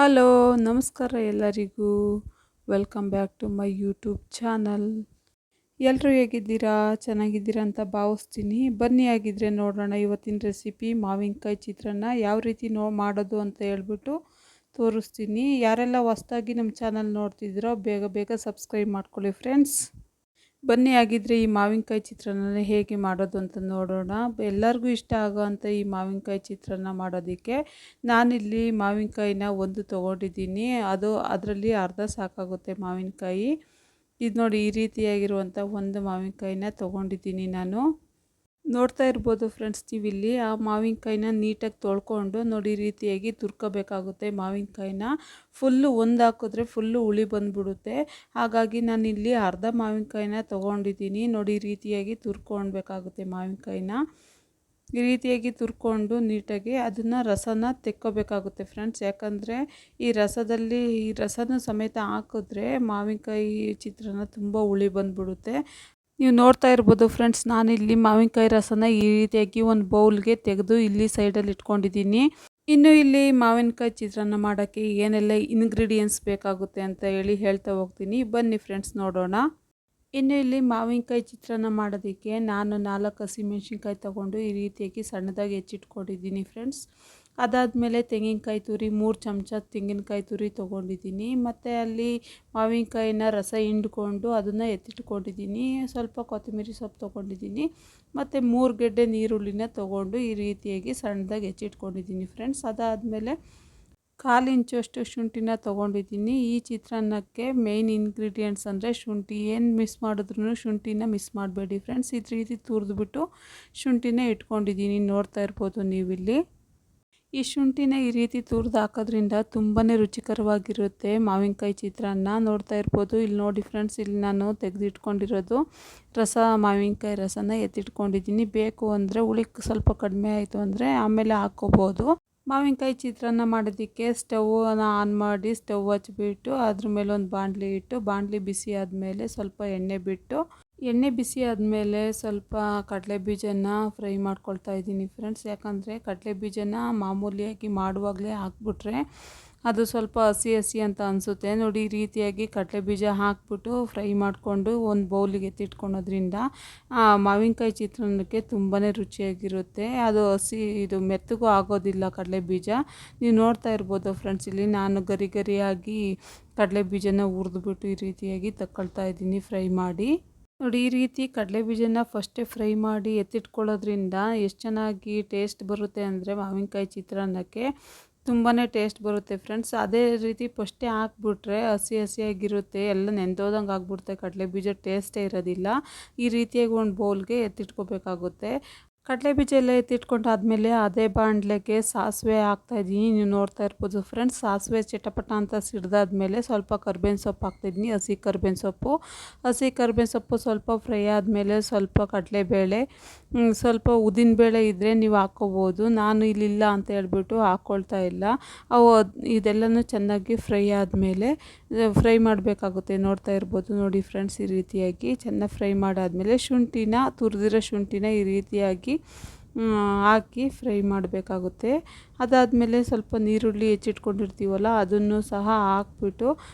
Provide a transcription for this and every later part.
Hello, ನಮಸ್ಕಾರ ಎಲ್ಲರಿಗೂ. Welcome back to my YouTube channel. ಎಲ್ಲರೂ ಹೇಗಿದ್ದೀರಾ? ಚೆನ್ನಾಗಿದ್ದೀರಾ ಅಂತ ಭಾವಿಸ್ತೀನಿ. ಬನ್ನಿ ಆಗಿದ್ರೆ ನೋಡೋಣ ಇವತ್ತಿನ ರೆಸಿಪಿ ಮಾವಿನಕಾಯಿ ಚಿತ್ರಾನ್ನ ಯಾವ ರೀತಿ ಮಾಡೋದು ಅಂತ ಹೇಳ್ಬಿಟ್ಟು ತೋರಿಸ್ತೀನಿ. ಯಾರೆಲ್ಲ ಹೊಸ್ದಾಗಿ ನಮ್ಮ ಚಾನಲ್ ನೋಡ್ತಿದ್ದೀರೋ ಬೇಗ ಬೇಗ ಸಬ್ಸ್ಕ್ರೈಬ್ ಮಾಡ್ಕೊಳ್ಳಿ ಫ್ರೆಂಡ್ಸ್. ಬನ್ನಿ ಆಗಿದ್ರೆ ಈ ಮಾವಿನಕಾಯಿ ಚಿತ್ರಾನ್ನ ಹೇಗೆ ಮಾಡೋದು ಅಂತ ನೋಡೋಣ. ಎಲ್ಲರಿಗೂ ಇಷ್ಟ ಆಗೋವಂಥ ಈ ಮಾವಿನಕಾಯಿ ಚಿತ್ರಾನ್ನ ಮಾಡೋದಕ್ಕೆ ನಾನಿಲ್ಲಿ ಮಾವಿನಕಾಯಿನ ಒಂದು ತೊಗೊಂಡಿದ್ದೀನಿ. ಅದರಲ್ಲಿ ಅರ್ಧ ಸಾಕಾಗುತ್ತೆ ಮಾವಿನಕಾಯಿ. ಇದು ನೋಡಿ, ಈ ರೀತಿಯಾಗಿರುವಂಥ ಒಂದು ಮಾವಿನಕಾಯಿನ ತೊಗೊಂಡಿದ್ದೀನಿ ನಾನು. ನೋಡ್ತಾ ಇರ್ಬೋದು ಫ್ರೆಂಡ್ಸ್ ನೀವಿಲ್ಲಿ ಆ ಮಾವಿನಕಾಯಿನ ನೀಟಾಗಿ ತೊಳ್ಕೊಂಡು ನೋಡಿ, ಈ ರೀತಿಯಾಗಿ ತುರ್ಕೋಬೇಕಾಗುತ್ತೆ. ಮಾವಿನಕಾಯಿನ ಫುಲ್ಲು ಒಂದು ಹಾಕಿದ್ರೆ ಫುಲ್ಲು ಹುಳಿ ಬಂದುಬಿಡುತ್ತೆ. ಹಾಗಾಗಿ ನಾನಿಲ್ಲಿ ಅರ್ಧ ಮಾವಿನಕಾಯಿನ ತೊಗೊಂಡಿದ್ದೀನಿ. ನೋಡಿ, ಈ ರೀತಿಯಾಗಿ ತುರ್ಕೊಳ್ಬೇಕಾಗುತ್ತೆ ಮಾವಿನಕಾಯಿನ. ಈ ರೀತಿಯಾಗಿ ತುರ್ಕೊಂಡು ನೀಟಾಗಿ ಅದನ್ನು ರಸನ ತೆಕ್ಕೋಬೇಕಾಗುತ್ತೆ ಫ್ರೆಂಡ್ಸ್. ಯಾಕಂದರೆ ಈ ರಸನೂ ಸಮೇತ ಹಾಕಿದ್ರೆ ಮಾವಿನಕಾಯಿ ಚಿತ್ರಾನ್ನ ತುಂಬ ಹುಳಿ ಬಂದುಬಿಡುತ್ತೆ. ನೀವು ನೋಡ್ತಾ ಇರ್ಬೋದು ಫ್ರೆಂಡ್ಸ್, ನಾನಿಲ್ಲಿ ಮಾವಿನಕಾಯಿ ರಸನ ಈ ರೀತಿಯಾಗಿ ಒಂದು ಬೌಲ್ಗೆ ತೆಗೆದು ಇಲ್ಲಿ ಸೈಡಲ್ಲಿ ಇಟ್ಕೊಂಡಿದ್ದೀನಿ. ಇನ್ನು ಇಲ್ಲಿ ಮಾವಿನಕಾಯಿ ಚಿತ್ರಾನ್ನ ಮಾಡೋಕ್ಕೆ ಏನೆಲ್ಲ ಇಂಗ್ರೀಡಿಯೆಂಟ್ಸ್ ಬೇಕಾಗುತ್ತೆ ಅಂತ ಹೇಳ್ತಾ ಹೋಗ್ತೀನಿ. ಬನ್ನಿ ಫ್ರೆಂಡ್ಸ್ ನೋಡೋಣ. ಇನ್ನು ಇಲ್ಲಿ ಮಾವಿನಕಾಯಿ ಚಿತ್ರಾನ್ನ ಮಾಡೋದಕ್ಕೆ ನಾನು 4 ಹಸಿಮೆಣ್ಸಿನ್ಕಾಯಿ ತೊಗೊಂಡು ಈ ರೀತಿಯಾಗಿ ಸಣ್ಣದಾಗಿ ಹೆಚ್ಚಿಟ್ಕೊಂಡಿದ್ದೀನಿ ಫ್ರೆಂಡ್ಸ್. ಅದಾದಮೇಲೆ ತೆಂಗಿನಕಾಯಿ ತುರಿ 3 ಚಮಚ ತೆಂಗಿನಕಾಯಿ ತುರಿ ತೊಗೊಂಡಿದ್ದೀನಿ. ಮತ್ತು ಅಲ್ಲಿ ಮಾವಿನಕಾಯಿನ ರಸ ಹಿಂಡ್ಕೊಂಡು ಅದನ್ನು ಎತ್ತಿಟ್ಕೊಂಡಿದ್ದೀನಿ. ಸ್ವಲ್ಪ ಕೊತ್ತಂಬರಿ ಸೊಪ್ಪು ತೊಗೊಂಡಿದ್ದೀನಿ. ಮತ್ತು 3 ಗೆಡ್ಡೆ ನೀರುಳ್ಳಿನ ತೊಗೊಂಡು ಈ ರೀತಿಯಾಗಿ ಸಣ್ಣದಾಗಿ ಹೆಚ್ಚಿಟ್ಕೊಂಡಿದ್ದೀನಿ ಫ್ರೆಂಡ್ಸ್. ಅದಾದಮೇಲೆ 1/4 ಇಂಚಷ್ಟು ಶುಂಠಿನ ತೊಗೊಂಡಿದ್ದೀನಿ. ಈ ಚಿತ್ರಾನ್ನಕ್ಕೆ ಮೇಯ್ನ್ ಇಂಗ್ರೀಡಿಯೆಂಟ್ಸ್ ಅಂದರೆ ಶುಂಠಿ. ಏನು ಮಿಸ್ ಮಾಡಿದ್ರೂ ಶುಂಠಿನ ಮಿಸ್ ಮಾಡಬೇಡಿ ಫ್ರೆಂಡ್ಸ್. ಈ ರೀತಿ ತುರಿದ್ಬಿಟ್ಟು ಶುಂಠಿನ ಇಟ್ಕೊಂಡಿದ್ದೀನಿ, ನೋಡ್ತಾ ಇರ್ಬೋದು ನೀವಿಲ್ಲಿ. ಈ ಶುಂಠಿನ ಈ ರೀತಿ ತುರಿದು ಹಾಕೋದ್ರಿಂದ ತುಂಬಾ ರುಚಿಕರವಾಗಿರುತ್ತೆ ಮಾವಿನಕಾಯಿ ಚಿತ್ರಾನ್ನ. ನೋಡ್ತಾ ಇರ್ಬೋದು ಇಲ್ಲಿ ನೋಡಿ ಫ್ರೆಂಡ್ಸ್, ಇಲ್ಲಿ ನಾನು ತೆಗೆದಿಟ್ಕೊಂಡಿರೋದು ಮಾವಿನಕಾಯಿ ರಸನ ಎತ್ತಿಟ್ಕೊಂಡಿದ್ದೀನಿ. ಬೇಕು ಅಂದರೆ ಹುಳಿ ಸ್ವಲ್ಪ ಕಡಿಮೆ ಆಯಿತು ಅಂದರೆ ಆಮೇಲೆ ಹಾಕ್ಕೋಬೋದು. ಮಾವಿನಕಾಯಿ ಚಿತ್ರಾನ್ನ ಮಾಡೋದಕ್ಕೆ ಸ್ಟವ್ನ ಆನ್ ಮಾಡಿ ಸ್ಟವ್ ಹಚ್ಬಿಟ್ಟು ಅದ್ರ ಮೇಲೆ ಒಂದು ಬಾಣಲಿ ಇಟ್ಟು, ಬಾಣಲಿ ಬಿಸಿ ಆದಮೇಲೆ ಸ್ವಲ್ಪ ಎಣ್ಣೆ ಬಿಟ್ಟು, ಎಣ್ಣೆ ಬಿಸಿ ಆದಮೇಲೆ ಸ್ವಲ್ಪ ಕಡಲೆ ಬೀಜನ ಫ್ರೈ ಮಾಡ್ಕೊಳ್ತಾ ಇದ್ದೀನಿ ಫ್ರೆಂಡ್ಸ್. ಯಾಕಂದರೆ ಕಡಲೆ ಬೀಜನ ಮಾಮೂಲಿಯಾಗಿ ಮಾಡುವಾಗಲೇ ಹಾಕ್ಬಿಟ್ರೆ ಅದು ಸ್ವಲ್ಪ ಹಸಿ ಅಂತ ಅನಿಸುತ್ತೆ. ನೋಡಿ, ಈ ರೀತಿಯಾಗಿ ಕಡಲೆ ಬೀಜ ಹಾಕ್ಬಿಟ್ಟು ಫ್ರೈ ಮಾಡಿಕೊಂಡು ಒಂದು ಬೌಲಿಗೆ ಎತ್ತಿಟ್ಕೊಳೋದ್ರಿಂದ ಮಾವಿನಕಾಯಿ ಚಿತ್ರಾನ್ನಕ್ಕೆ ತುಂಬಾ ರುಚಿಯಾಗಿರುತ್ತೆ. ಅದು ಇದು ಮೆತ್ತಗೂ ಆಗೋದಿಲ್ಲ ಕಡಲೆ ಬೀಜ. ನೀವು ನೋಡ್ತಾ ಇರ್ಬೋದು ಫ್ರೆಂಡ್ಸ್, ಇಲ್ಲಿ ನಾನು ಗರಿಯಾಗಿ ಕಡಲೆ ಬೀಜನ ಹುರಿದ್ಬಿಟ್ಟು ಈ ರೀತಿಯಾಗಿ ತಗೊಳ್ತಾ ಇದ್ದೀನಿ ಫ್ರೈ ಮಾಡಿ. ನೋಡಿ, ಈ ರೀತಿ ಕಡಲೆ ಬೀಜನ ಫಸ್ಟೇ ಫ್ರೈ ಮಾಡಿ ಎತ್ತಿಟ್ಕೊಳ್ಳೋದ್ರಿಂದ ಎಷ್ಟು ಚೆನ್ನಾಗಿ ಟೇಸ್ಟ್ ಬರುತ್ತೆ ಅಂದರೆ ಮಾವಿನಕಾಯಿ ಚಿತ್ರಾನ್ನಕ್ಕೆ ತುಂಬಾ ಟೇಸ್ಟ್ ಬರುತ್ತೆ ಫ್ರೆಂಡ್ಸ್. ಅದೇ ರೀತಿ ಫಸ್ಟೇ ಹಾಕ್ಬಿಟ್ರೆ ಹಸಿಯಾಗಿರುತ್ತೆ, ಎಲ್ಲ ನೆಂದೋದಂಗೆ ಆಗ್ಬಿಡುತ್ತೆ, ಕಡಲೆ ಬೀಜ ಟೇಸ್ಟೇ ಇರೋದಿಲ್ಲ. ಈ ರೀತಿಯಾಗಿ ಒಂದು ಬೌಲ್ಗೆ ಎತ್ತಿಟ್ಕೋಬೇಕಾಗುತ್ತೆ. ಕಡಲೆ ಬೀಜ ಎಲ್ಲ ಎತ್ತಿಟ್ಕೊಂಡಾದ್ಮೇಲೆ ಅದೇ ಬಾಣಲೆಗೆ ಸಾಸಿವೆ ಹಾಕ್ತಾಯಿದ್ದೀನಿ. ನೀವು ನೋಡ್ತಾ ಇರ್ಬೋದು ಫ್ರೆಂಡ್ಸ್, ಸಾಸಿವೆ ಚಟಪಟ ಅಂತ ಸಿಡ್ದಾದ್ಮೇಲೆ ಸ್ವಲ್ಪ ಕರ್ಬೇವಿನ ಸೊಪ್ಪು ಹಾಕ್ತಾಯಿದ್ದೀನಿ, ಹಸಿ ಕರ್ಬೇವಿನ ಸೊಪ್ಪು ಸ್ವಲ್ಪ ಫ್ರೈ ಆದಮೇಲೆ ಸ್ವಲ್ಪ ಕಡಲೆಬೇಳೆ, ಸ್ವಲ್ಪ ಉದ್ದಿನಬೇಳೆ ಇದ್ದರೆ ನೀವು ಹಾಕ್ಕೋಬೋದು. ನಾನು ಇಲ್ಲಿಲ್ಲ ಅಂತ ಹೇಳ್ಬಿಟ್ಟು ಹಾಕ್ಕೊಳ್ತಾ ಇಲ್ಲ. ಇದೆಲ್ಲನೂ ಚೆನ್ನಾಗಿ ಫ್ರೈ ಆದಮೇಲೆ ಫ್ರೈ ಮಾಡಬೇಕಾಗುತ್ತೆ. ನೋಡ್ತಾ ಇರ್ಬೋದು ನೋಡಿ ಫ್ರೆಂಡ್ಸ್, ಈ ರೀತಿಯಾಗಿ ಚೆನ್ನಾಗಿ ಫ್ರೈ ಮಾಡಾದಮೇಲೆ ತುರಿದಿರೋ ಶುಂಠಿನ ಈ ರೀತಿಯಾಗಿ ಹಾಕಿ ಫ್ರೈ ಮಾಡಬೇಕಾಗುತ್ತೆ. ಅದಾದಮೇಲೆ ಸ್ವಲ್ಪ ನೀರುಳ್ಳಿ ಹೆಚ್ಚಿಟ್ಕೊಂಡಿರ್ತೀವಲ್ಲ ಅದನ್ನು ಸಹ ಹಾಕ್ಬಿಟ್ಟು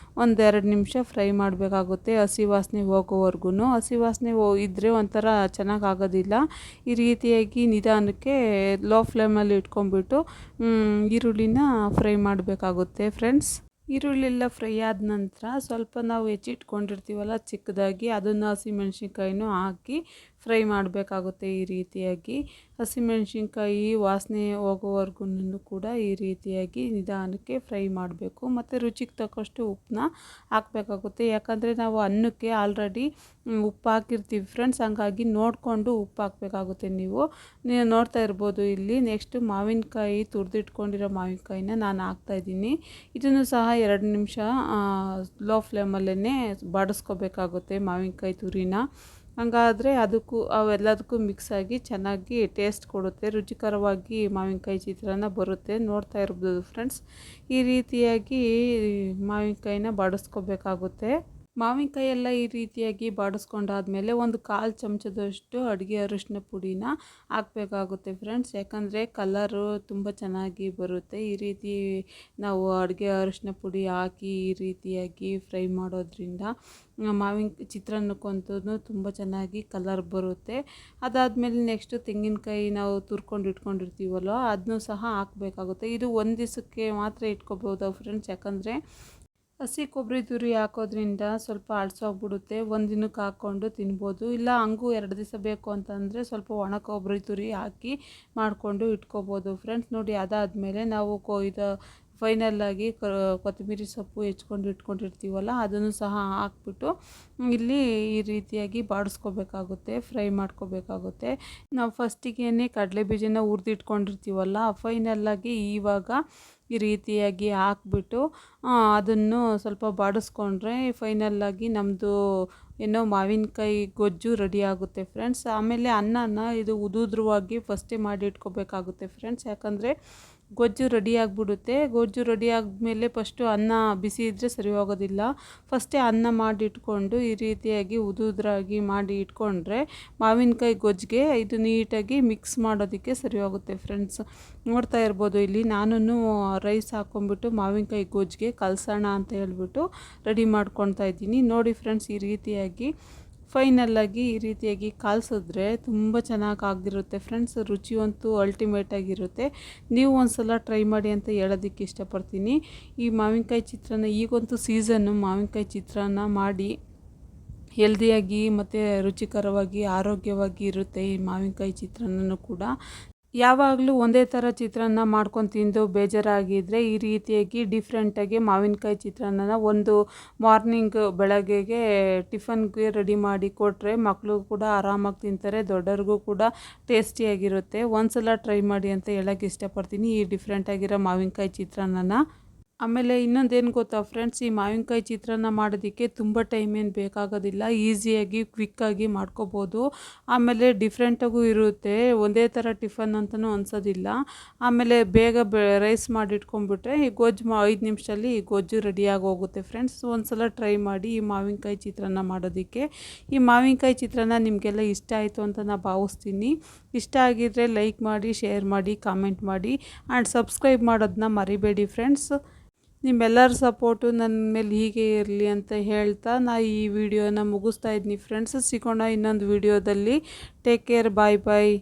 1-2 ನಿಮಿಷ ಫ್ರೈ ಮಾಡಬೇಕಾಗುತ್ತೆ, ಹಸಿ ವಾಸನೆ ಹೋಗೋವರೆಗೂ. ಹಸಿ ವಾಸನೆ ಇದ್ದರೆ ಒಂಥರ ಚೆನ್ನಾಗಾಗೋದಿಲ್ಲ. ಈ ರೀತಿಯಾಗಿ ನಿಧಾನಕ್ಕೆ ಲೋ ಫ್ಲೇಮಲ್ಲಿ ಇಟ್ಕೊಂಡ್ಬಿಟ್ಟು ಈರುಳ್ಳಿನ ಫ್ರೈ ಮಾಡಬೇಕಾಗುತ್ತೆ ಫ್ರೆಂಡ್ಸ್. ಈರುಳ್ಳೆಲ್ಲ ಫ್ರೈ ಆದ ನಂತರ ಸ್ವಲ್ಪ ನಾವು ಹೆಚ್ಚಿಟ್ಕೊಂಡಿರ್ತೀವಲ್ಲ ಚಿಕ್ಕದಾಗಿ, ಅದನ್ನು ಹಸಿಮೆಣ್ಸಿನ್ಕಾಯಿನೂ ಹಾಕಿ ಫ್ರೈ ಮಾಡಬೇಕಾಗುತ್ತೆ. ಈ ರೀತಿಯಾಗಿ ಹಸಿಮೆಣ್ಸಿನ್ಕಾಯಿ ವಾಸನೆ ಹೋಗೋವರೆಗೂ ಕೂಡ ಈ ರೀತಿಯಾಗಿ ನಿಧಾನಕ್ಕೆ ಫ್ರೈ ಮಾಡಬೇಕು. ಮತ್ತು ರುಚಿಗೆ ತಕ್ಕಷ್ಟು ಉಪ್ಪನ್ನ ಹಾಕಬೇಕಾಗುತ್ತೆ. ಯಾಕಂದರೆ ನಾವು ಅನ್ನಕ್ಕೆ ಆಲ್ರೆಡಿ ಉಪ್ಪು ಹಾಕಿರ್ತೀವಿ ಫ್ರೆಂಡ್ಸ್, ಹಂಗಾಗಿ ನೋಡಿಕೊಂಡು ಉಪ್ಪು ಹಾಕಬೇಕಾಗುತ್ತೆ. ನೀವು ನೋಡ್ತಾ ಇರ್ಬೋದು ಇಲ್ಲಿ. ನೆಕ್ಸ್ಟು ಮಾವಿನಕಾಯಿ ತುರಿದಿಟ್ಕೊಂಡಿರೋ ಮಾವಿನಕಾಯಿನ ನಾನು ಹಾಕ್ತಾಯಿದ್ದೀನಿ. ಇದನ್ನು ಸಹ 2 ನಿಮಿಷ ಲೋ ಫ್ಲೇಮಲ್ಲೇ ಬಾಡಿಸ್ಕೋಬೇಕಾಗುತ್ತೆ ಮಾವಿನಕಾಯಿ ತುರಿನ. ಹಂಗಾದರೆ ಅವೆಲ್ಲದಕ್ಕೂ ಮಿಕ್ಸಾಗಿ ಚೆನ್ನಾಗಿ ಟೇಸ್ಟ್ ಕೊಡುತ್ತೆ, ರುಚಿಕರವಾಗಿ ಮಾವಿನಕಾಯಿ ಚಿತ್ರಾನ್ನ ಬರುತ್ತೆ. ನೋಡ್ತಾ ಇರ್ಬೋದು ಫ್ರೆಂಡ್ಸ್, ಈ ರೀತಿಯಾಗಿ ಮಾವಿನಕಾಯಿನ ಬಾಡಿಸ್ಕೋಬೇಕಾಗುತ್ತೆ. ಮಾವಿನಕಾಯಿ ಎಲ್ಲ ಈ ರೀತಿಯಾಗಿ ಬಾಡಿಸ್ಕೊಂಡಾದ್ಮೇಲೆ ಒಂದು 1/4 ಚಮಚದಷ್ಟು ಅಡುಗೆ ಅರಿಶಿನ ಪುಡಿನ ಹಾಕಬೇಕಾಗುತ್ತೆ ಫ್ರೆಂಡ್ಸ್. ಯಾಕಂದರೆ ಕಲರು ತುಂಬ ಚೆನ್ನಾಗಿ ಬರುತ್ತೆ. ಈ ರೀತಿ ನಾವು ಅಡುಗೆ ಅರಿಶಿನ ಪುಡಿ ಹಾಕಿ ಈ ರೀತಿಯಾಗಿ ಫ್ರೈ ಮಾಡೋದ್ರಿಂದ ಚಿತ್ರಾನ್ನಕ್ಕಂತೂ ತುಂಬ ಚೆನ್ನಾಗಿ ಕಲರ್ ಬರುತ್ತೆ. ಅದಾದಮೇಲೆ ನೆಕ್ಸ್ಟು ತೆಂಗಿನಕಾಯಿ ನಾವು ತುರ್ಕೊಂಡು ಇಟ್ಕೊಂಡಿರ್ತೀವಲ್ಲ ಅದನ್ನೂ ಸಹ ಹಾಕಬೇಕಾಗುತ್ತೆ. ಇದು ಒಂದು ದಿವಸಕ್ಕೆ ಮಾತ್ರ ಇಟ್ಕೋಬೋದು ಫ್ರೆಂಡ್ಸ್. ಯಾಕಂದರೆ ಹಸಿ ಕೊಬ್ಬರಿ ತುರಿ ಹಾಕೋದ್ರಿಂದ ಸ್ವಲ್ಪ ಅಳ್ಸೋಗ್ಬಿಡುತ್ತೆ. ಒಂದು ದಿನಕ್ಕೆ ಹಾಕ್ಕೊಂಡು ತಿನ್ಬೋದು. ಇಲ್ಲ ಹಂಗೂ 2 ದಿವಸ ಬೇಕು ಅಂತಂದರೆ ಸ್ವಲ್ಪ ಒಣ ಕೊಬ್ಬರಿ ತುರಿ ಹಾಕಿ ಮಾಡಿಕೊಂಡು ಇಟ್ಕೋಬೋದು ಫ್ರೆಂಡ್ಸ್. ನೋಡಿ, ಅದಾದಮೇಲೆ ನಾವು ಇದು ಫೈನಲ್ಲಾಗಿ ಕೊತ್ತಂಬರಿ ಸೊಪ್ಪು ಹೆಚ್ಕೊಂಡು ಇಟ್ಕೊಂಡಿರ್ತೀವಲ್ಲ ಅದನ್ನು ಸಹ ಹಾಕ್ಬಿಟ್ಟು ಇಲ್ಲಿ ಈ ರೀತಿಯಾಗಿ ಬಾಡಿಸ್ಕೋಬೇಕಾಗುತ್ತೆ, ಫ್ರೈ ಮಾಡ್ಕೋಬೇಕಾಗುತ್ತೆ. ನಾವು ಫಸ್ಟಿಗೆ ಕಡಲೆ ಬೀಜನ ಹುರಿದಿಟ್ಕೊಂಡಿರ್ತೀವಲ್ಲ ಫೈನಲ್ಲಾಗಿ ಇವಾಗ ಈ ರೀತಿಯಾಗಿ ಹಾಕ್ಬಿಟ್ಟು ಅದನ್ನು ಸ್ವಲ್ಪ ಬಾಡಿಸ್ಕೊಂಡ್ರೆ ಫೈನಲ್ಲಾಗಿ ನಮ್ಮದು ಮಾವಿನಕಾಯಿ ಗೊಜ್ಜು ರೆಡಿ ಆಗುತ್ತೆ ಫ್ರೆಂಡ್ಸ್. ಆಮೇಲೆ ಅನ್ನನ ಇದು ಉದುದ್ರವಾಗಿ ಫಸ್ಟೇ ಮಾಡಿ ಇಟ್ಕೋಬೇಕಾಗುತ್ತೆ ಫ್ರೆಂಡ್ಸ್. ಯಾಕಂದರೆ ಗೊಜ್ಜು ರೆಡಿ ಆಗಿಬಿಡುತ್ತೆ. ಗೊಜ್ಜು ರೆಡಿ ಆದಮೇಲೆ ಫಸ್ಟು ಅನ್ನ ಬಿಸಿ ಇದ್ದರೆ ಸರಿ ಹೋಗೋದಿಲ್ಲ. ಫಸ್ಟೇ ಅನ್ನ ಮಾಡಿ ಇಟ್ಕೊಂಡು ಈ ರೀತಿಯಾಗಿ ಉದುದ್ರಾಗಿ ಮಾಡಿ ಇಟ್ಕೊಂಡ್ರೆ ಮಾವಿನಕಾಯಿ ಗೊಜ್ಜಿಗೆ ಇದು ನೀಟಾಗಿ ಮಿಕ್ಸ್ ಮಾಡೋದಕ್ಕೆ ಸರಿ ಹೋಗುತ್ತೆ ಫ್ರೆಂಡ್ಸ್. ನೋಡ್ತಾ ಇರ್ಬೋದು, ಇಲ್ಲಿ ನಾನು ರೈಸ್ ಹಾಕ್ಕೊಂಬಿಟ್ಟು ಮಾವಿನಕಾಯಿ ಗೊಜ್ಜಿಗೆ ಕಲಸೋಣ ಅಂತ ಹೇಳ್ಬಿಟ್ಟು ರೆಡಿ ಮಾಡ್ಕೊತಾ ಇದ್ದೀನಿ. ನೋಡಿ ಫ್ರೆಂಡ್ಸ್, ಈ ರೀತಿಯಾಗಿ ಫೈನಲ್ಲಾಗಿ ಈ ರೀತಿಯಾಗಿ ಕಾಲ್ಸಿದ್ರೆ ತುಂಬ ಚೆನ್ನಾಗಿ ಆಗಿರುತ್ತೆ ಫ್ರೆಂಡ್ಸ್. ರುಚಿಯಂತೂ ಅಲ್ಟಿಮೇಟಾಗಿರುತ್ತೆ. ನೀವು ಒಂದು ಸಲ ಟ್ರೈ ಮಾಡಿ ಅಂತ ಹೇಳೋದಕ್ಕೆ ಇಷ್ಟಪಡ್ತೀನಿ. ಈ ಮಾವಿನಕಾಯಿ ಚಿತ್ರಾನ್ನ ಈಗಂತೂ ಸೀಸನ್ನು, ಮಾವಿನಕಾಯಿ ಚಿತ್ರಾನ್ನ ಮಾಡಿ ಹೆಲ್ದಿಯಾಗಿ ಮತ್ತು ರುಚಿಕರವಾಗಿ ಆರೋಗ್ಯವಾಗಿ ಇರುತ್ತೆ ಈ ಮಾವಿನಕಾಯಿ ಚಿತ್ರಾನ್ನನೂ ಕೂಡ. ಯಾವಾಗಲೂ ಒಂದೇ ಥರ ಚಿತ್ರಾನ್ನ ಮಾಡ್ಕೊಂಡು ತಿಂದು ಬೇಜಾರಾಗಿದ್ದರೆ ಈ ರೀತಿಯಾಗಿ ಡಿಫ್ರೆಂಟಾಗಿ ಮಾವಿನಕಾಯಿ ಚಿತ್ರಾನ್ನನ ಒಂದು ಮಾರ್ನಿಂಗ್ ಬೆಳಗ್ಗೆಗೆ ಟಿಫನ್ಗೆ ರೆಡಿ ಮಾಡಿ ಕೊಟ್ಟರೆ ಮಕ್ಕಳು ಕೂಡ ಆರಾಮಾಗಿ ತಿಂತಾರೆ, ದೊಡ್ಡವ್ರಿಗೂ ಕೂಡ ಟೇಸ್ಟಿಯಾಗಿರುತ್ತೆ. ಒಂದು ಸಲ ಟ್ರೈ ಮಾಡಿ ಅಂತ ಹೇಳೋಕ್ಕೆ ಇಷ್ಟಪಡ್ತೀನಿ ಈ ಡಿಫ್ರೆಂಟಾಗಿರೋ ಮಾವಿನಕಾಯಿ ಚಿತ್ರಾನ್ನನ. ಆಮೇಲೆ ಇನ್ನೊಂದೇನು ಗೊತ್ತಾ ಫ್ರೆಂಡ್ಸ್, ಈ ಮಾವಿನಕಾಯಿ ಚಿತ್ರಾನ್ನ ಮಾಡೋದಕ್ಕೆ ತುಂಬ ಟೈಮ್ ಏನು ಬೇಕಾಗೋದಿಲ್ಲ. ಈಸಿಯಾಗಿ ಕ್ವಿಕ್ಕಾಗಿ ಮಾಡ್ಕೋಬೋದು. ಆಮೇಲೆ ಡಿಫ್ರೆಂಟಾಗೂ ಇರುತ್ತೆ, ಒಂದೇ ಥರ ಟಿಫನ್ ಅಂತಲೂ ಅನಿಸೋದಿಲ್ಲ. ಆಮೇಲೆ ಬೇಗ ರೈಸ್ ಮಾಡಿ ಇಟ್ಕೊಂಡ್ಬಿಟ್ರೆ ಈ ಗೊಜ್ಜು 5 ನಿಮಿಷದಲ್ಲಿ ಈ ಗೊಜ್ಜು ರೆಡಿಯಾಗಿ ಹೋಗುತ್ತೆ ಫ್ರೆಂಡ್ಸ್. ಒಂದು ಸಲ ಟ್ರೈ ಮಾಡಿ ಈ ಮಾವಿನಕಾಯಿ ಚಿತ್ರಾನ್ನ ಮಾಡೋದಕ್ಕೆ. ಈ ಮಾವಿನಕಾಯಿ ಚಿತ್ರಾನ್ನ ನಿಮಗೆಲ್ಲ ಇಷ್ಟ ಆಯಿತು ಅಂತ ನಾನು ಭಾವಿಸ್ತೀನಿ. ಇಷ್ಟ ಆಗಿದ್ದರೆ ಲೈಕ್ ಮಾಡಿ, ಶೇರ್ ಮಾಡಿ, ಕಾಮೆಂಟ್ ಮಾಡಿ ಆ್ಯಂಡ್ ಸಬ್ಸ್ಕ್ರೈಬ್ ಮಾಡೋದನ್ನ ಮರಿಬೇಡಿ ಫ್ರೆಂಡ್ಸ್. ನಿಮ್ಮೆಲ್ಲರ ಸಪೋರ್ಟು ನನ್ನ ಮೇಲೆ ಹೀಗೆ ಇರಲಿ ಅಂತ ಹೇಳ್ತಾ ನಾನು ಈ ವಿಡಿಯೋನ ಮುಗಿಸ್ತಾ ಇದ್ದೀನಿ ಫ್ರೆಂಡ್ಸ್. ಸಿಗೋಣ ಇನ್ನೊಂದು ವಿಡಿಯೋದಲ್ಲಿ. ಟೇಕ್ ಕೇರ್, ಬಾಯ್ ಬಾಯ್.